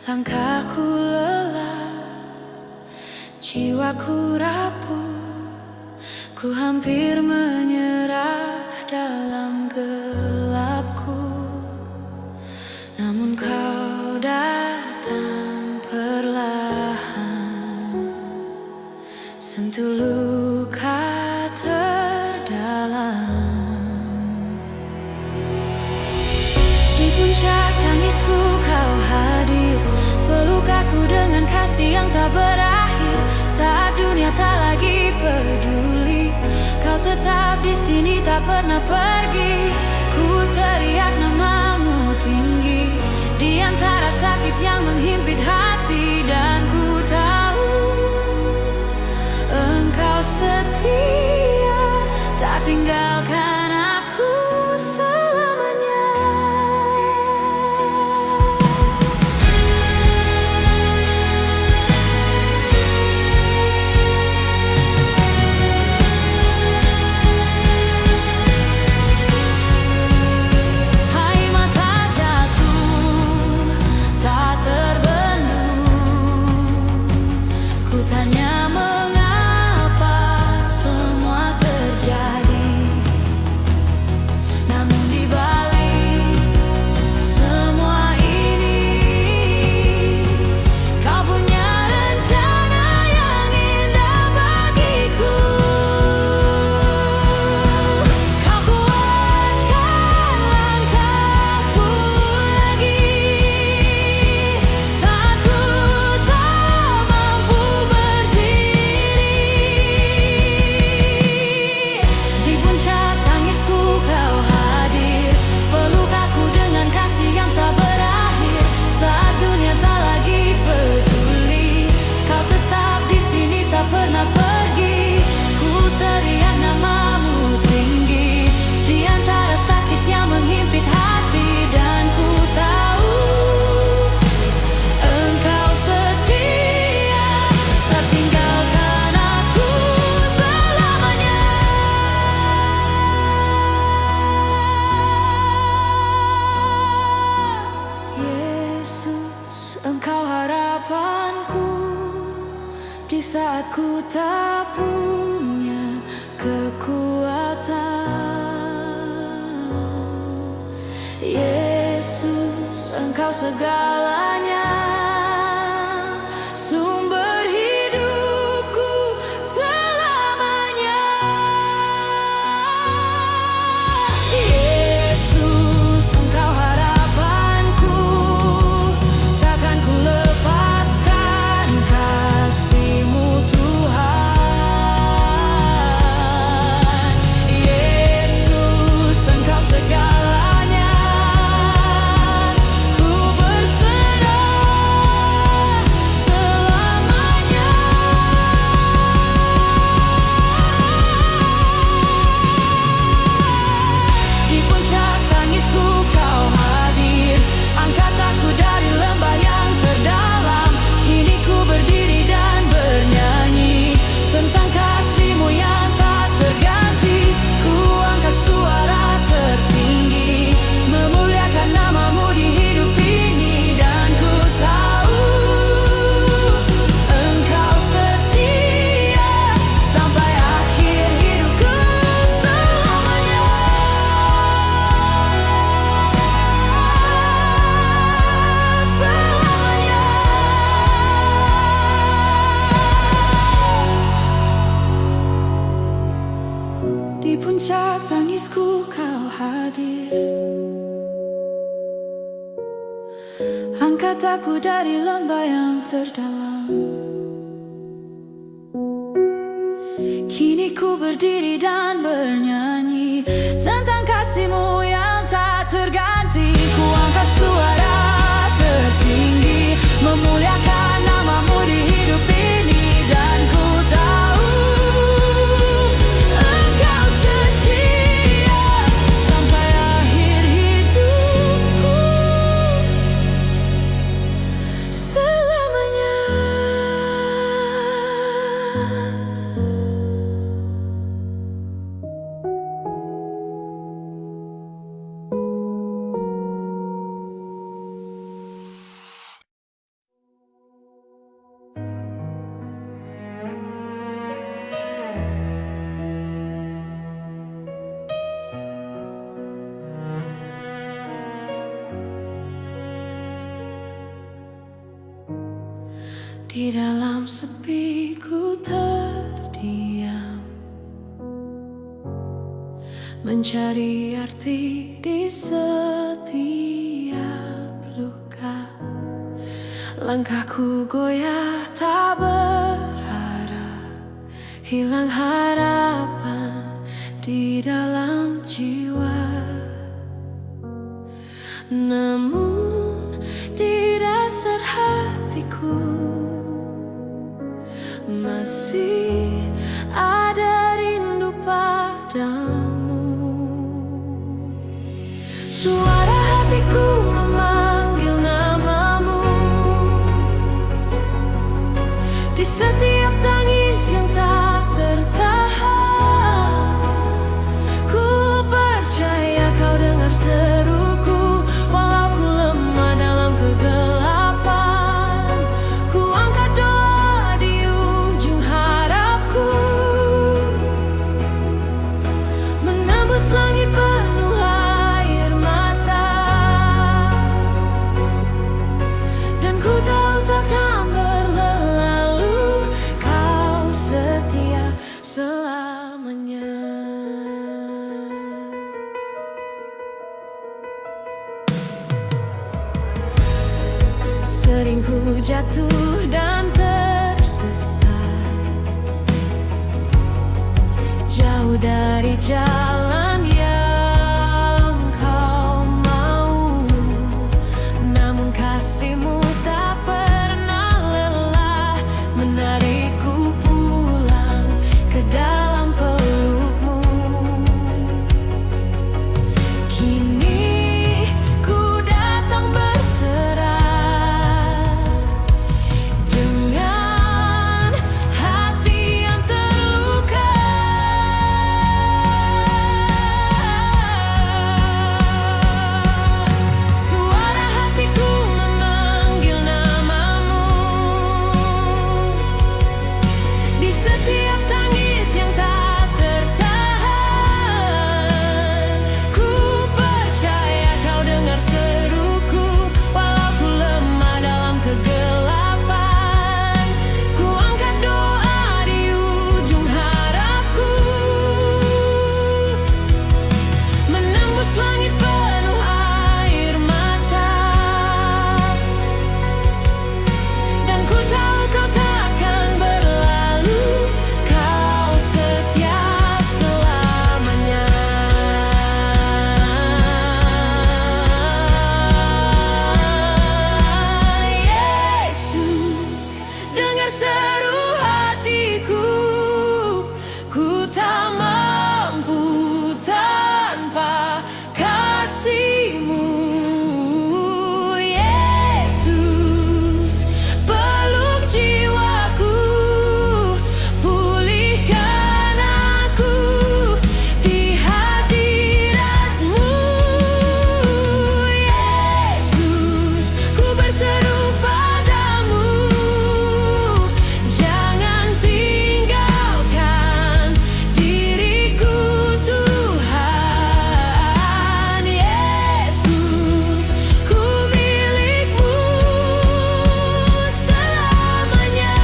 Langkahku lelah, jiwaku rapuh. Ku hampir menyerah dalam gelapku, namun kau datang perlahan, sentuh luka terdalam. Di puncak tangisku kau hadir, peluk aku dengan kasih yang tak berakhir. Saat dunia tak lagi peduli, kau tetap di sini, tak pernah pergi. Ku teriak namamu tinggi di antara sakit yang menghimpit hati, dan ku tahu engkau setia, tak tinggalkan aku selamanya. Tanya mengapa semua terjadi, namun di balik semua ini kau punya rencana yang indah bagiku. Kau kuatkan langkahku lagi saat ku tak mampu berdiri. Di puncak tangisku kau hadir, peluk aku dengan kasih yang tak berakhir. Saat dunia tak lagi peduli, kau tetap di sini, tak pernah pergi. Ku teriak namamu tinggi di antara sakit yang menghimpit hati, dan ku tahu engkau setia, tak tinggalkan aku selamanya. Yesus, engkau harapanku di saat ku tak punya kekuatan. Yesus, engkau segalanya, sumber hidupku selamanya. Yesus, engkau harapanku, takkan ku lepaskan kasih-Mu Tuhan. Yesus, engkau segalanya, ku berserah selamanya. Di puncak tangisku kau hadir, angkat aku dari lembah yang terdalam. Kini ku berdiri dan bernyanyi tentang kasih-Mu yang tak terganti. Ku angkat suara tertinggi, memuliakan nama-Mu di hidup ini, dan ku tahu engkau setia sampai akhir hidupku selamanya. Selamanya. Di puncak tangisku kau hadir, angkat aku dari lembah yang terdalam. Kini ku berdiri dan bernyanyi tentang kasih-Mu yang tak terganti. Ku angkat suara tertinggi, memuliakan nama-Mu di hidup ini, dan ku tahu engkau setia sampai akhir hidupku selamanya. Di dalam sepi ku terdiam, mencari arti di setiap luka. Langkahku goyah tak berarah, hilang harapan di dalam jiwa. Namun di dasar hatiku masih ada rindu padamu. Suara hatiku memanggil namamu di setiap tangis yang tak tertahan. Ku percaya kau dengar seruku, walau ku lemah dalam kegelapan. Ku angkat doa di ujung harapku, menembus langit penuh air mata. Dan ku tahu takkan berlalu, kau setia selamanya. Sering ku jatuh dan tersesat, jauh dari jalan yang kau mau. Namun kasihmu tak pernah lelah menarikku pulang ke dalam pelukmu. Kini ku datang berserah dengan hati yang terluka. Suara hatiku memanggil namamu di setiap tangis yang tak tertahan. Ku percaya kau dengar seruku, walau ku lemah dalam kegelapan. Ku angkat doa di ujung harapku, menembus langit penuh air mata. Dan ku tahu kau takkan berlalu, kau setia selamanya. Yesus, dengar seru hatiku, ku tak mampu tanpa kasih-Mu. Yesus, peluk jiwaku, pulihkan aku di hadirat-Mu. Yesus, ku berseru padamu, jangan tinggalkan diriku Tuhan. Yesus, ku milik-Mu selamanya.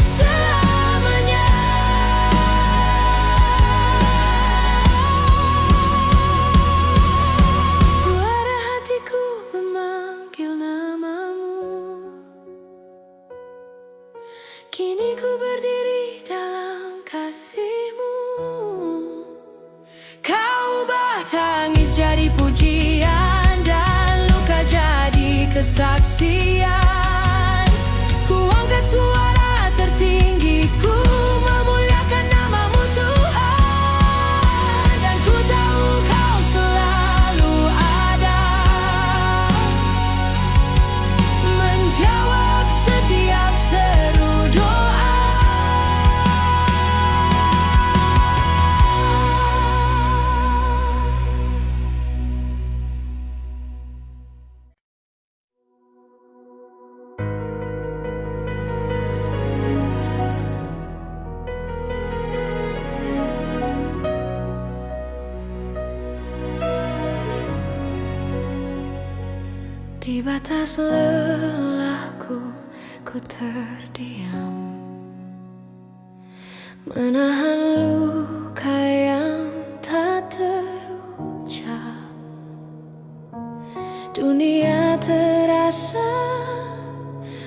Selamanya. Suara hatiku memanggil namamu, kini ku berdiri dalam kasih-Mu. Kau ubah tangis jadi pujian dan luka jadi kesaksian. Ku angkat suara tertinggiku, memuliakan nama-Mu Tuhan. Dan ku tahu kau selalu ada, menjawab setiap seru doa. Di batas lelahku, ku terdiam, menahan luka yang tak terucap. Dunia terasa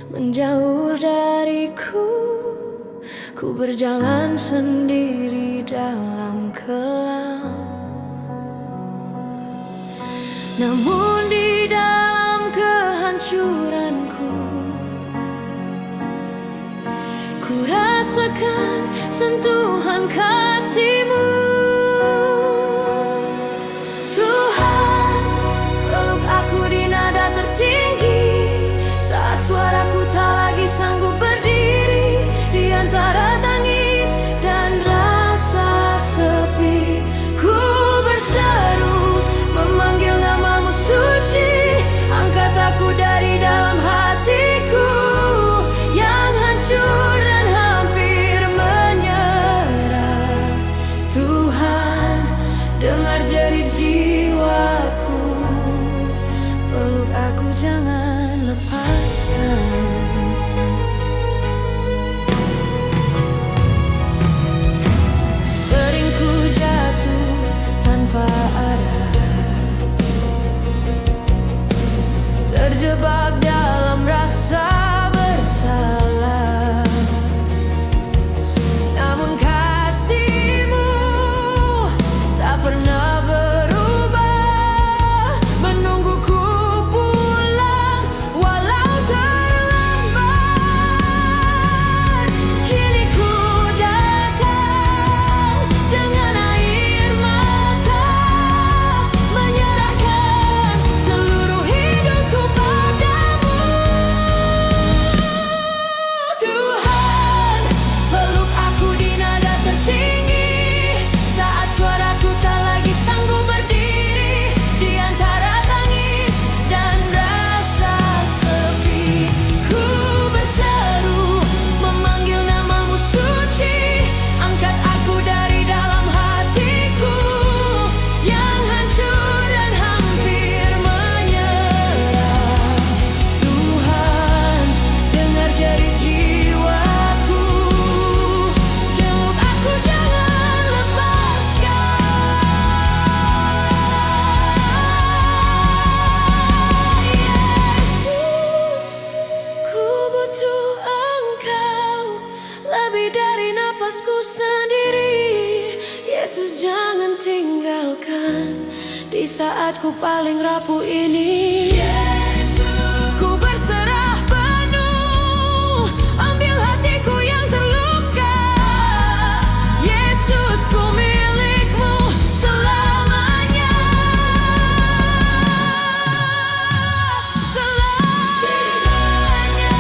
menjauh dariku, ku berjalan sendiri dalam kelam. Namun di dalam kehancuranku, ku rasakan sentuhan kasih-Mu. Tuhan, peluk aku di nada tertinggi, saat suaraku tak lagi sanggup berdiri di antara tangis dan rasa sepi. Ku berseru memanggil nama-Mu suci, angkat aku dari dalam hatiku yang hancur dan hampir menyerah. Tuhan, dengar jerit jiwaku, peluk aku, jangan lepaskan. Sering ku jatuh tanpa arah, terjebak dalam rasa bersalah. Namun kasih-Mu tak pernah berubah, menungguku pulang walau terlambat. Kini ku datang dengan air mata, menyerahkan seluruh hidupku padamu. Tuhan, peluk aku di nada tertinggi, saat suaraku tak lagi sanggup berdiri di antara tangis dan rasa sepi. Ku berseru memanggil nama-Mu suci, angkat aku dari dalam hatiku yang hancur dan hampir menyerah. Tuhan, dengar jerit jiwaku, jeluk aku, jangan lepaskan. Yesus, ku butuh Engkau lebih dari napasku sendiri. Yesus, jangan tinggalkan di saat ku paling rapuh ini. Ku berserah penuh, ambil hatiku yang terluka. Yesus, ku milik-Mu selamanya. Selamanya.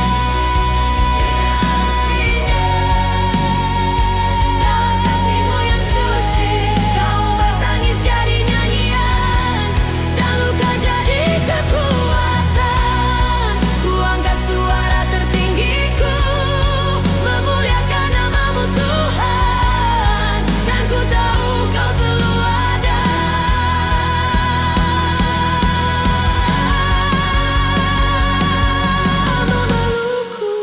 Dalam kasih-Mu yang suci, Kau ubah tangis jadi nyanyian dan luka jadi kekuatan. Ku angkat suara tertinggiku, memuliakan nama-Mu Tuhan, dan ku tahu Kau selalu ada. Memelukku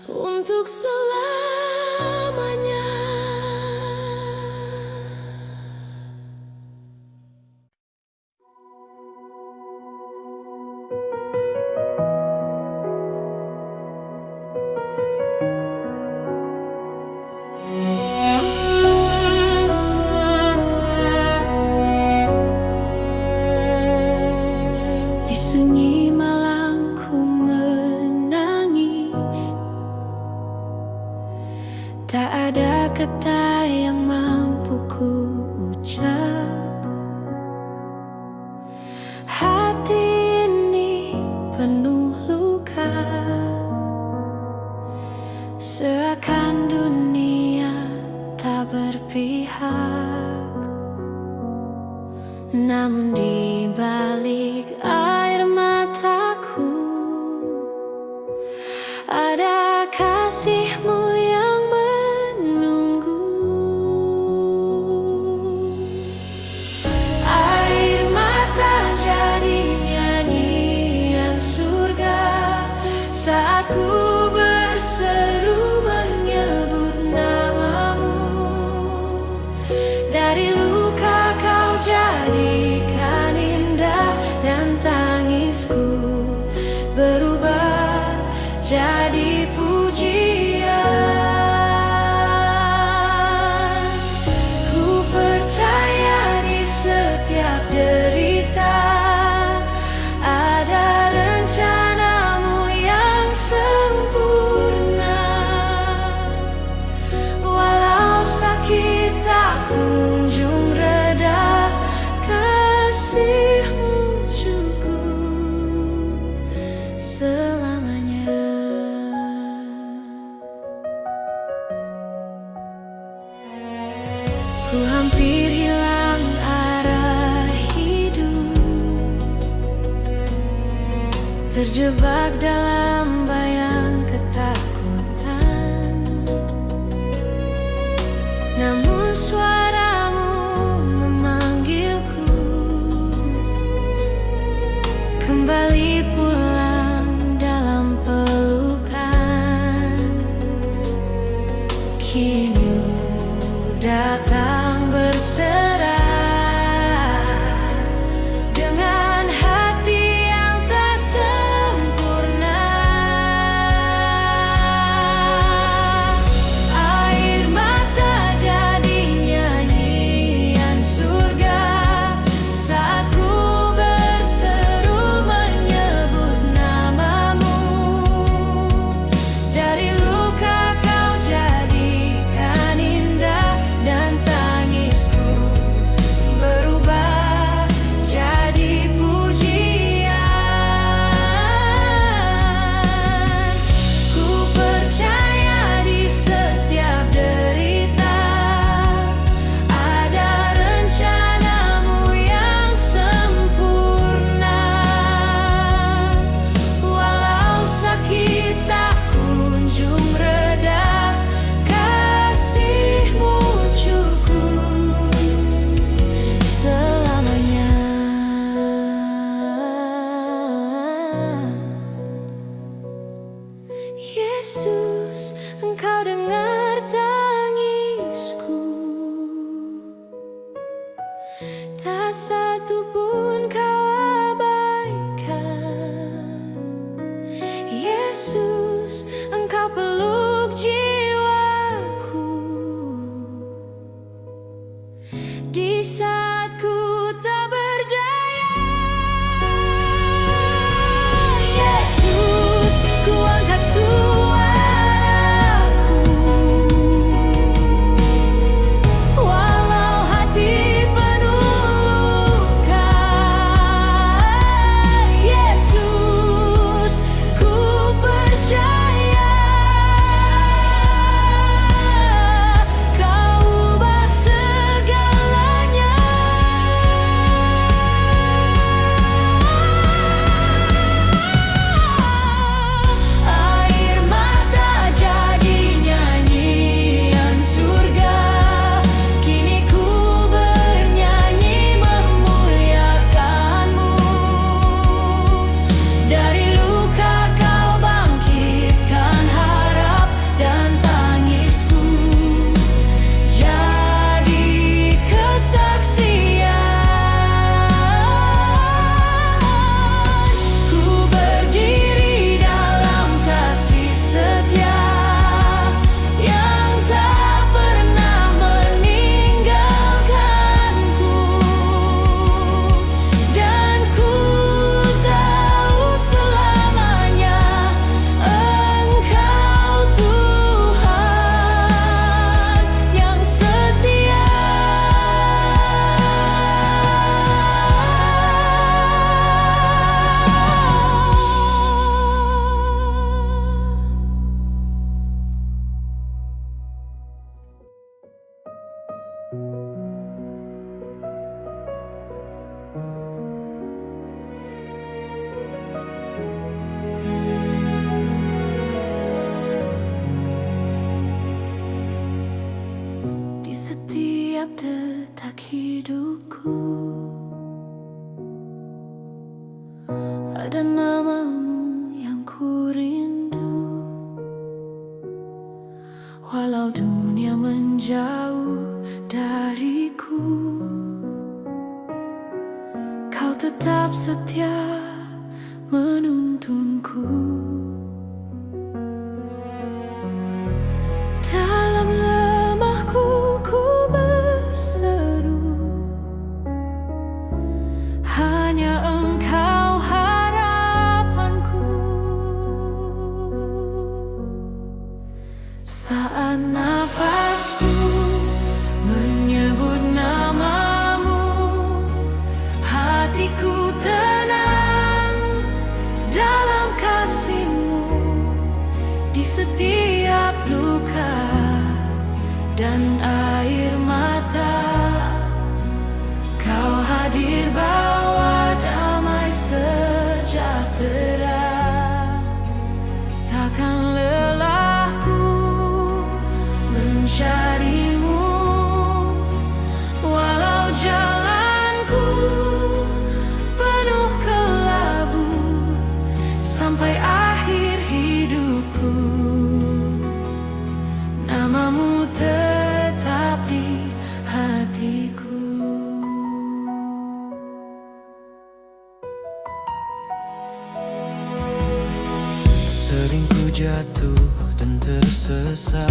untuk selamanya. Di sunyi malam ku menangis, tak ada kata yang mampu ku ucap. Hati ini penuh luka, seakan dunia tak berpihak. Namun di balik air mataku ada kasih-Mu yang menunggu. Air terjebak dalam bayang ketakutan. Namun suaramu memanggilku kembali pulang dalam pelukan. Kini datang berserah dengan hati yang tak sempurna. Air mata jadi nyanyian surga saat ku berseru menyebut namamu. Dari luka kau jadikan indah dan tangisku berubah jadi pujian. Ku percaya di setiap derita ada rencanamu yang sempurna. Walau sakit tak kunjung reda, kasihmu cukup selamanya. Yesus, Engkau dengar tangisku, tak satu pun Kau abaikan. Yesus, Engkau peluk jiwaku di saat ku tak berdaya. Yesus, ku angkat suaraku walau hati penuh luka. Yesus, ku percaya Kau ubah segalanya. Air mata jadi nyanyian surga, kini ku bernyanyi memuliakanmu. Dari luka kau bangkitkan harap dan tangisku jadi kesaksian. Ku berdiri dalam kasih setia yang tak pernah meninggalkanku. Dan ku tahu selamanya Engkau Tuhan yang setia. Di setiap detak hidupku ada namamu yang ku rindu. Walau dunia menjauh dariku, Kau tetap setia menuntunku. Dalam lemahku ku berseru, hanya Engkau harapanku. Saat nafasku menyebut namamu, hatiku tenang dalam kasih-Mu. Di setiap luka dan air mata, Kau hadir bawa damai sejahtera. jatuh dan tersesat,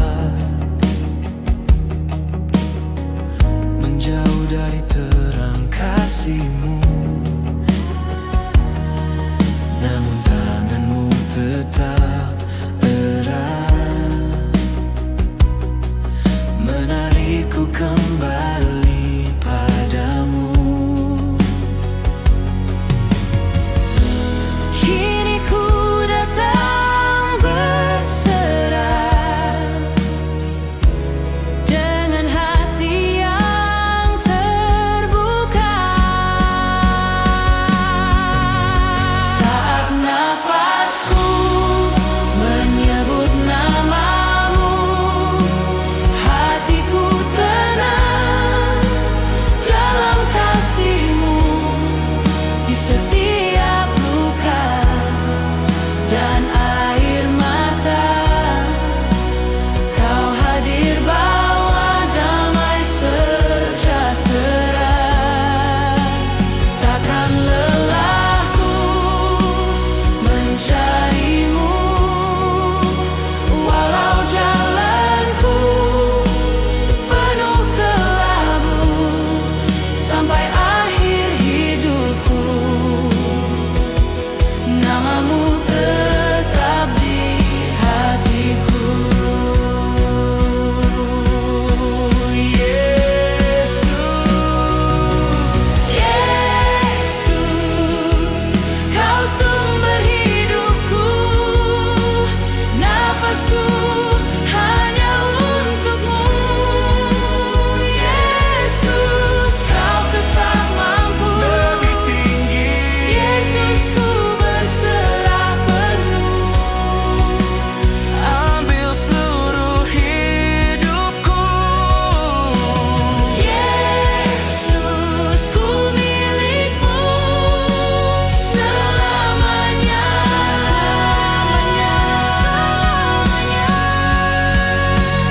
menjauh dari terang kasih-Mu. Namun tangan-Mu tetap erat, menarikku kembali padamu. Kini ku datang berserah dengan hati yang terbuka. Saat nafasku menyebut nama-Mu, hatiku tenang dalam kasih-Mu. Di setiap luka dan air mata, Kau hadir bawa damai sejahtera. Takkan lelahku mencari-Mu, walau jalanku penuh kelabu sampai akhir hidupku. Nama-Mu tetap di hatiku. Yesus, Kau sumber hidupku, nafasku hanya untuk-Mu. Yesus, Kau tetap mampu. Lebih tinggi, Yesus, ku berserah penuh. ambil seluruh hidupku. Yesus, ku milik-Mu selamanya.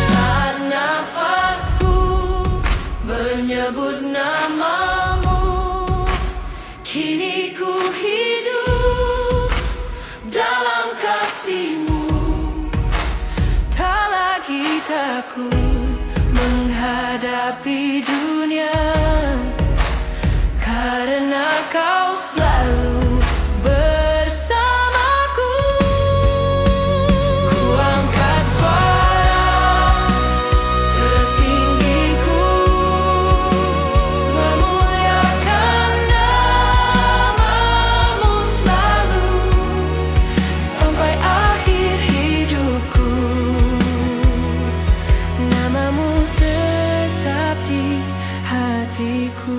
Saat nafasku menyebut nama-Mu, kini ku hidup dalam kasih-Mu. Tak lagi takut menghadapi dunia, karena Kau selalu bersamaku. Ku angkat suara tertinggiku, memuliakan nama-Mu selalu sampai akhir hidupku. Nama-Mu tetap di hatiku.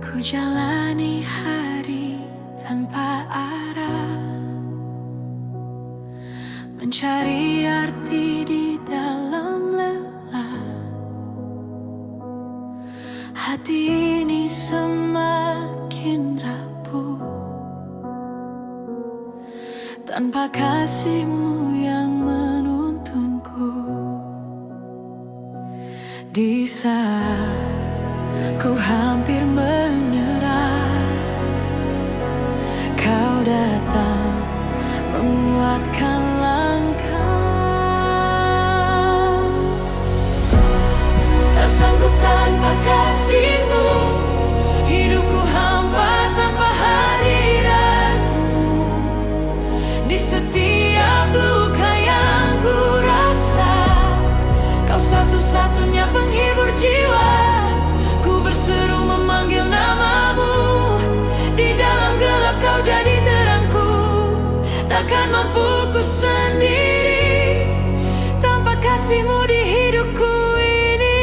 Ku jalani hari tanpa arah, mencari arti di dalam lelah. Hati ini semakin rapuh tanpa kasih-Mu yang menuntunku. Di saat ku hampir menyerah, Kau datang menguatkan langkah. Tak sanggup tanpa kasih-Mu, hidupku hampa tanpa hadirat-Mu. Di setiap luka yang ku rasa, Kau satu-satunya penghibur jiwa. Ku berseru memanggil nama-Mu, di dalam gelap Kau jadi terangku. Takkan mampu ku sendiri tanpa kasih-Mu di hidupku ini.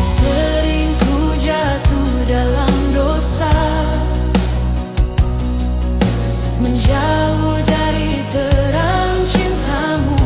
Sering ku jatuh dalam dosa, menjauh dari terang cinta-Mu.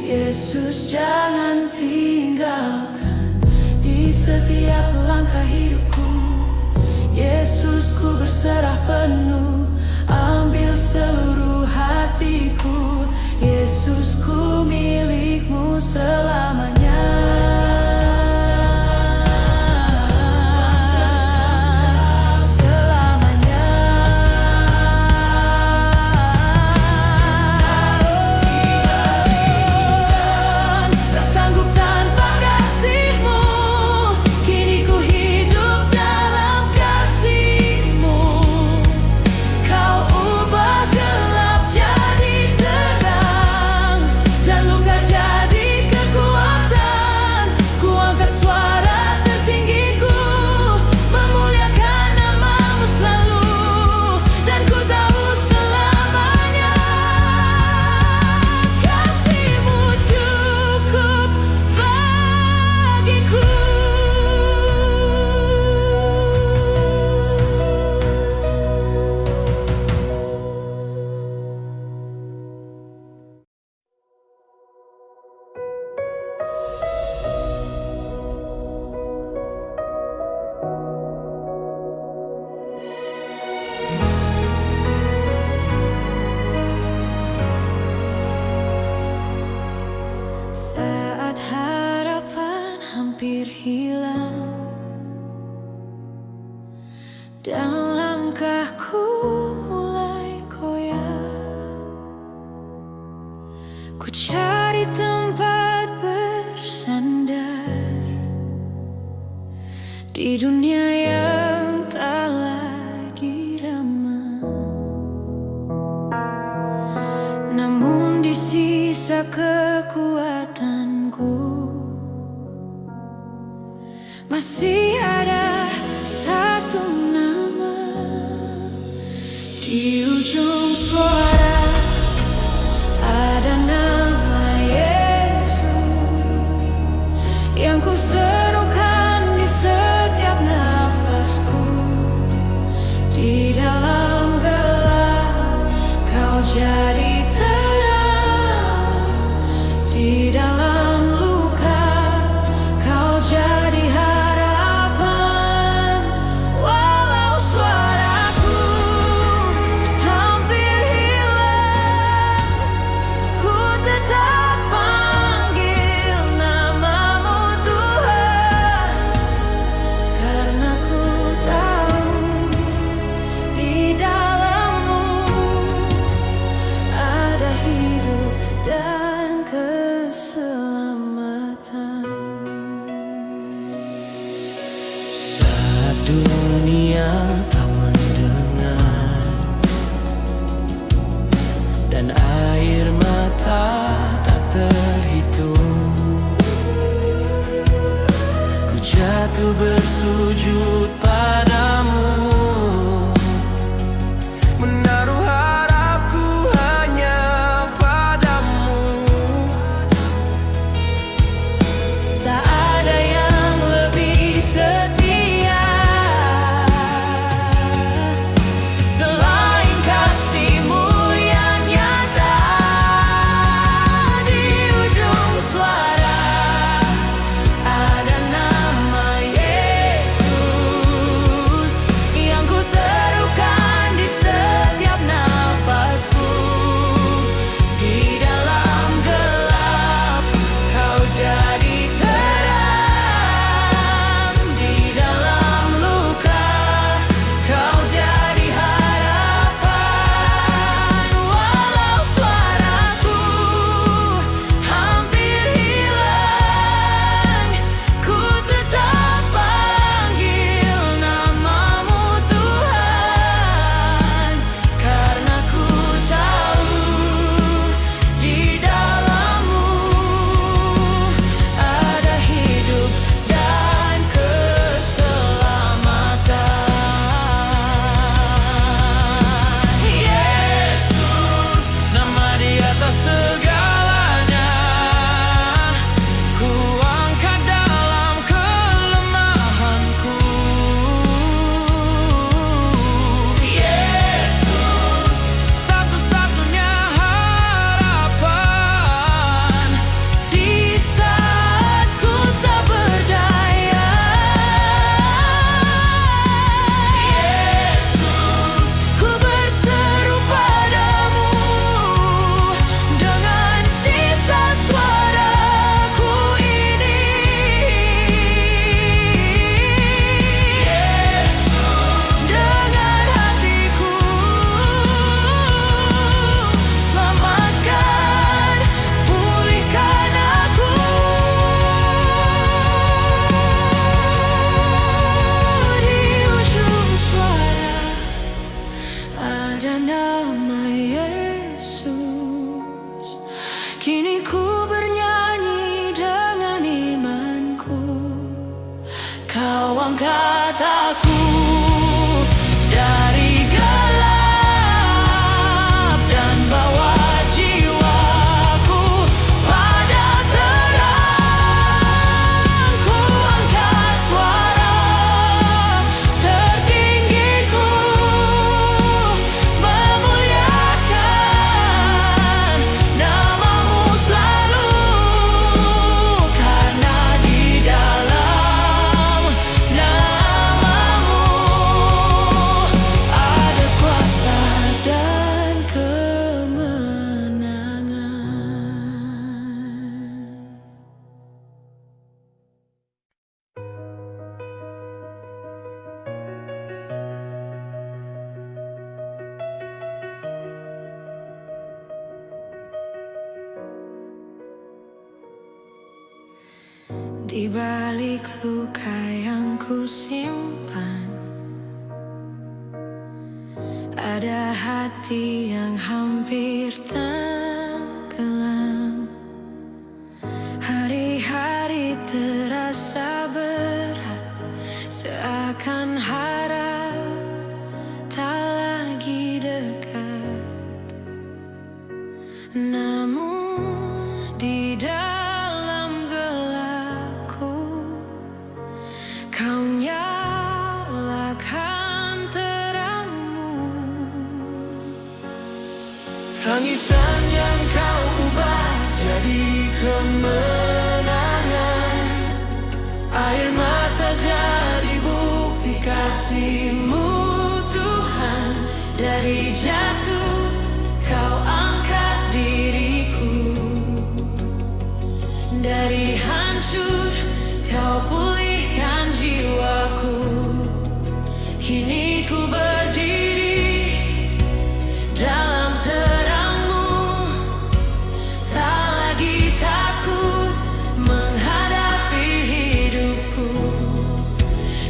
Yesus, jangan tinggalkan di setiap langkah hidupku. Yesus, ku berserah penuh, ambil seluruh hatiku. Yesus, ku milikmu selamanya. Saat harapan hampir hilang dan langkahku mulai koyak, ku cari tempat bersandar di dunia yang tak lagi ramah. Namun di sisa kekuatanku masih ada satu nama di ujung suara, ada nama Yesus yang ku serukan di setiap nafasku. Di dalam gelap kau jadi terang, di dalam luka kau jadi harapan. Walau suaraku hampir hilang Kini ku bernyanyi dengan imanku. Kau angkat aku dari gelap dan bawa jiwaku pada terang. Ku angkat suara tertinggiku, memuliakan namamu selalu, karena di dalam namamu ada kuasa dan kemenangan. Di balik luka yang ku simpan, ada hati yang hampir tenggelam. Hari-hari terasa berat, seakan harap tak lagi dekat. Namun di dalam gelapku, kau nyalakan terangmu. Tangisan yang kau ubah jadi kemenangan, air mata jadi bukti kasih-Mu Tuhan, dari jatuh kau angkat diriku, dari hancur kau pulihkan jiwaku. Kini ku berdiri dalam terang-Mu, tak lagi takut menghadapi hidupku,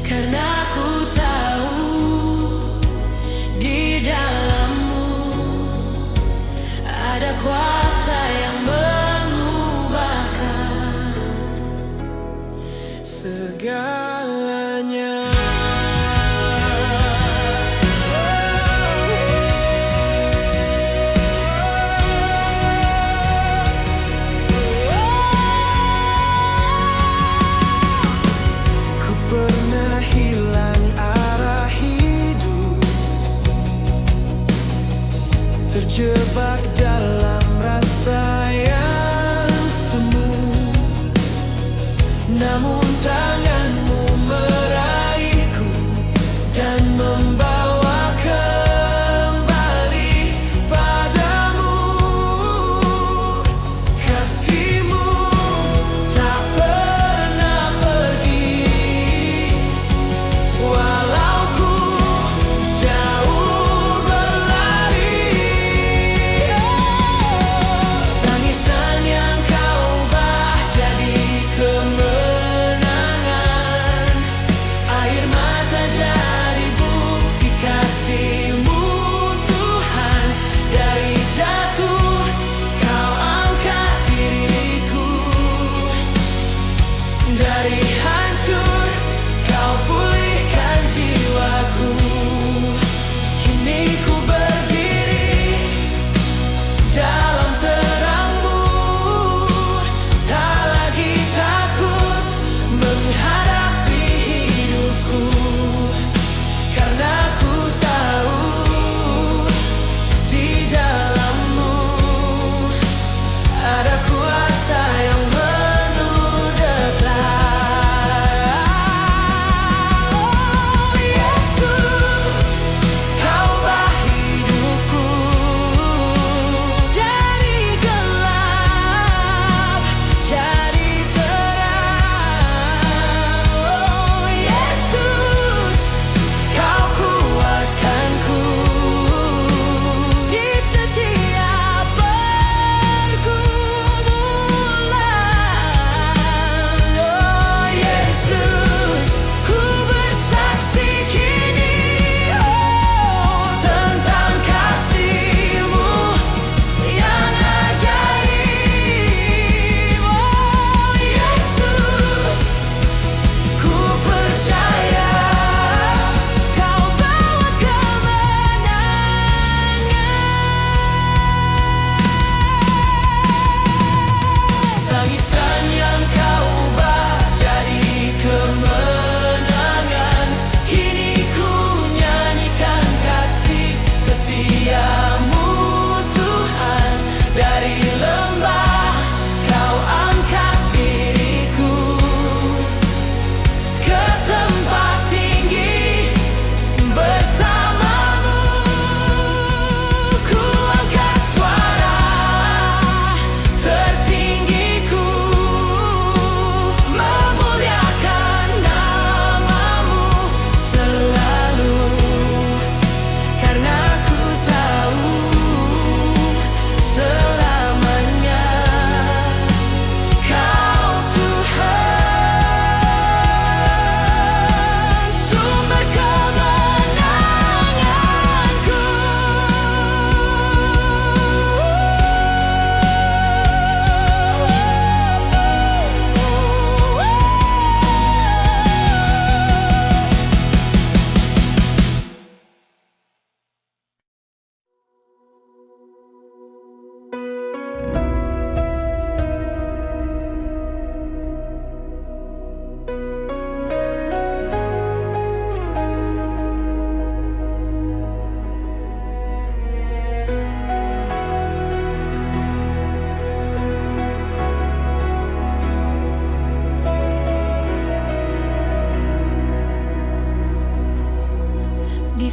karena ku tahu di dalam-Mu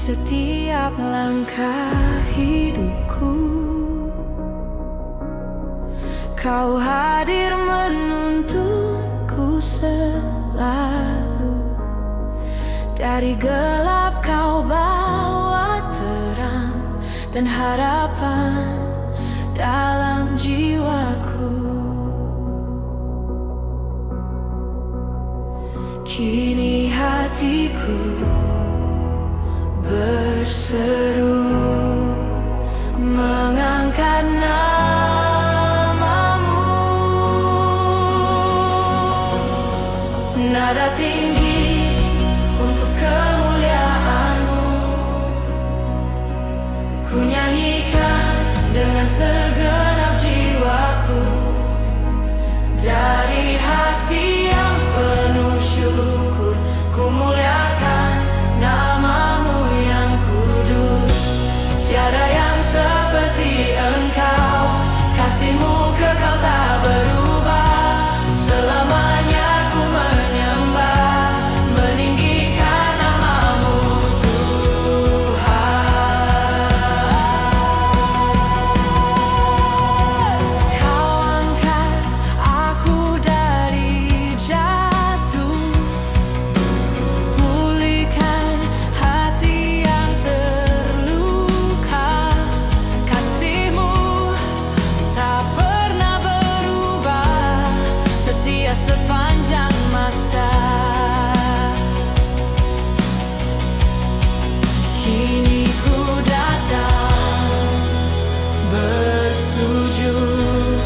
setiap langkah hidupku. Kau hadir menuntunku selalu. Dari gelap kau bawa terang dan harapan dalam jiwaku. Kini hatiku berseru mengangkat namamu. Nada tinggi untuk kemuliaanmu, ku nyanyikan dengan segenap jiwaku. Dari hati yang penuh syukur, ku muliakan namamu yang kudus. Tiada yang seperti Engkau, kasih-Mu kekal tak berubah. Selamanya ku menyembah, meninggikan namamu Tuhan. Kau angkat aku dari jatuh, pulihkan hati yang terluka. Kasih-Mu tak pernah berubah, setia sepanjang masa. Kini ku datang bersujud,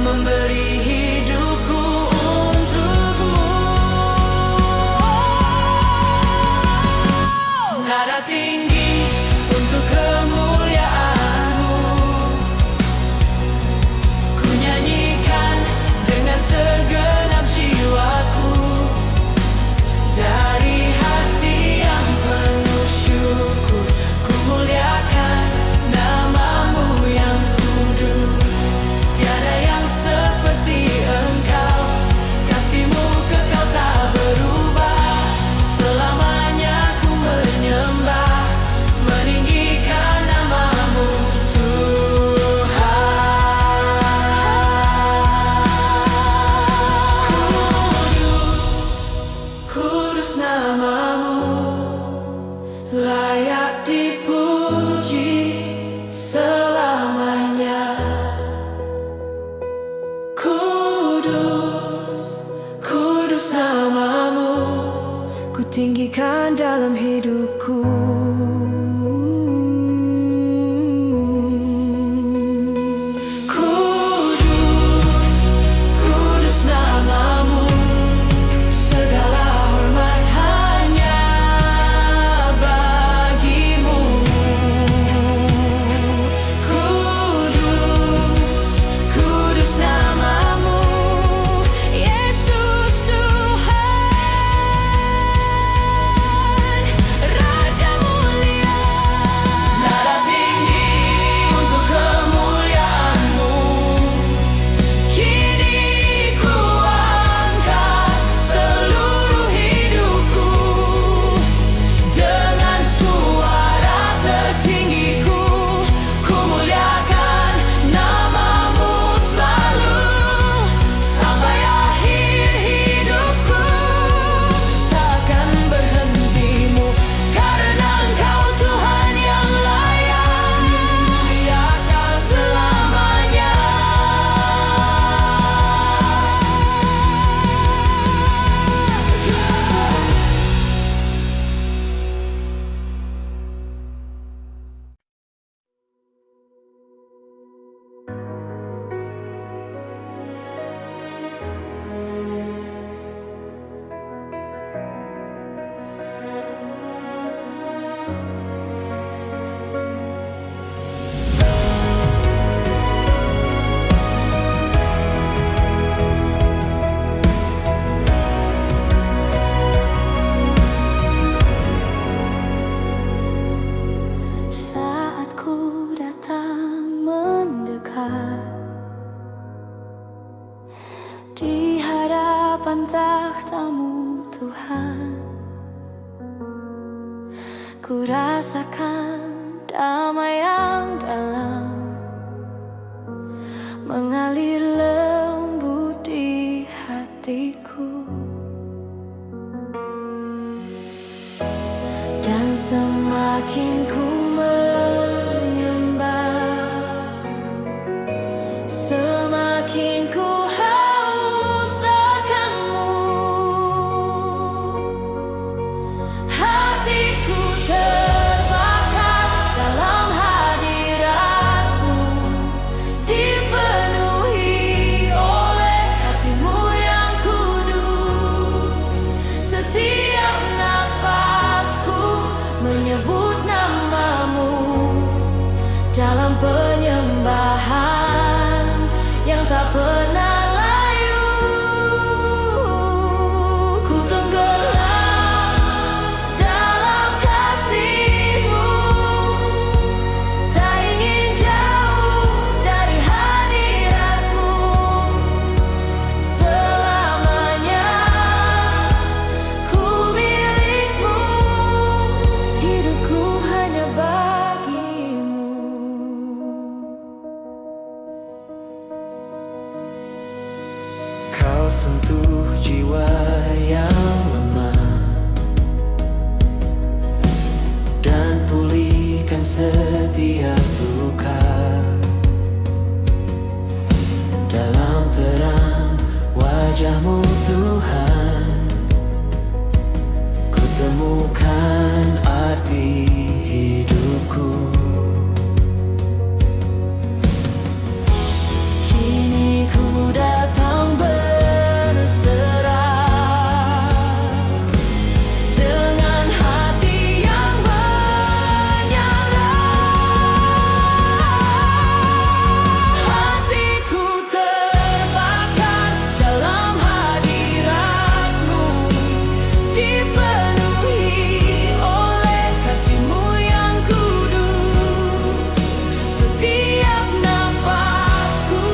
memberi hidupku untuk-Mu. Nada tinggi untuk kemuliaan-Mu, ku nyanyikan dengan segenap jiwaku. Dari hati yang penuh syukur, ku muliakan namamu yang kudus. Tiada yang seperti Engkau, kasih-Mu kekal tak berubah. Selamanya ku menyembah, meninggikan namamu Tuhan. Kudus namamu, layak dipuji selamanya. Kudus, kudus namamu, ku tinggikan dalam hidupku. Kudus, kudus namamu, segala hormat hanya bagi-Mu. Kudus, kudus namamu, Yesus Tuhan, Raja mulia. Nada tinggi untuk kemuliaan-Mu, kini ku angkat seluruh hidupku. Dengan suara tertinggiku, ku muliakan namamu selalu. Sampai akhir hidupku, takkan berhenti-Mu, karena Engkau Tuhan yang layak dimuliakan selamanya. Saat ku datang mendekat di hadapan tahta-Mu Tuhan, ku Ku rasakan damai yang dalam mengalir lembut di hatiku. Dan semakin ku menyembah, semakin ku haus akanmu. Hatiku terbakar dalam hadiratmu, dipenuhi oleh kasih-Mu yang kudus. Setiap nafasku menyebut nama-Mu dalam penyembahan yang tak pernah layu. Ku tenggelam dalam kasih-Mu, tak ingin jauh dari hadirat-Mu. Selamanya ku milik-Mu, hidupku hanya bagi-Mu. Kau sentuh jiwa yang lemah dan pulihkan setiap luka. Dalam terang wajah-Mu Tuhan, ku temukan arti hidupku. Kini ku datang berserah dengan hati yang menyala. Hatiku terbakar dalam hadirat-Mu, dipenuhi oleh kasih-Mu yang kudus. Setiap nafasku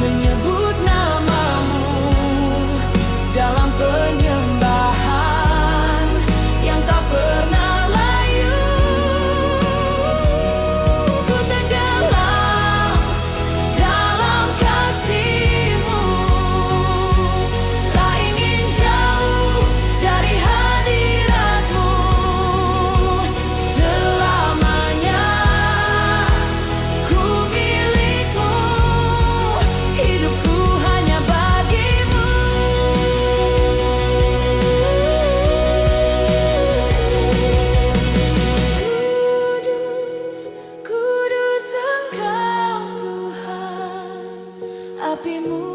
menyebut nama-Mu dalam penyembahan yang tak pernah layu. Ku tenggelam dalam kasih-Mu, tak ingin jauh dari hadirat-Mu. Selamanya ku milik-Mu, hidupku hanya bagi-Mu. Kudus, kudus Engkau Tuhan, api-Mu